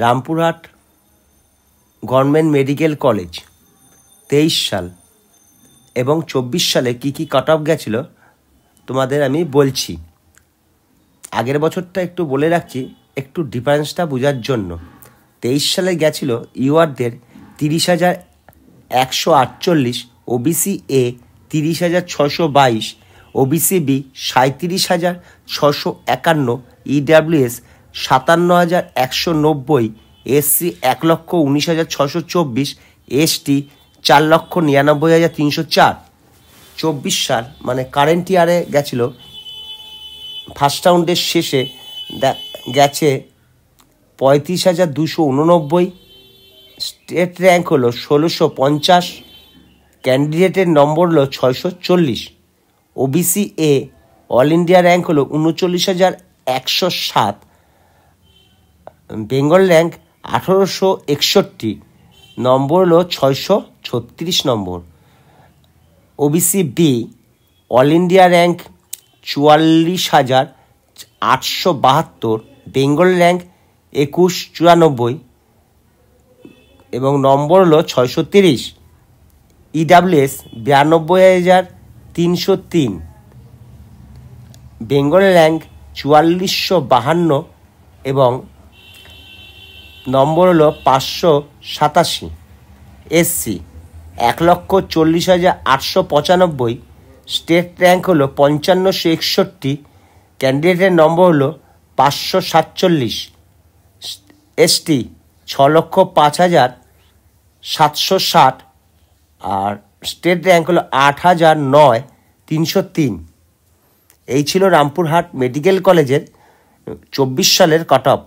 Rampurhat government medical college 23 সাল এবং 24 সালে কী কী কাট অফ গেছিলো তোমাদের আমি বলছি। আগের বছরটা একটু বলে রাখছি একটু ডিফারেন্সটা বোঝার জন্য। 23 সালে গেছিল ইউআরদের 30,148, OBC A 30,622, OBC B 37,651, EWS 57,190, SC 1,19,624, ST 4,99,304। 24 সাল মানে কারেন্ট ইয়ারে গেছিল, ফার্স্ট রাউন্ডের শেষে গেছে 35,289, স্টেট র্যাঙ্ক হলো 1650, ক্যান্ডিডেটের নম্বর হলো 640, OBC A all India rank হলো 39,107, বেঙ্গল র্যাঙ্ক 1861, নম্বর হলো 636 নম্বর, OBC B all India rank 44,872, Bengal rank 2194 এবং নম্বর হলো 630, ইডাব্লিউএস 92,303, বেঙ্গল র্যাঙ্ক 4452 এবং নম্বর হলো 587, এসসি 1,40,895, স্টেট র্যাঙ্ক হলো 5561, ক্যান্ডিডেটের নম্বর হলো 547, এসটি 6,05,760 আর স্টেট র্যাঙ্ক হলো 8,009,303। এই ছিল রামপুরহাট মেডিকেল কলেজের 24 সালের কাট অফ।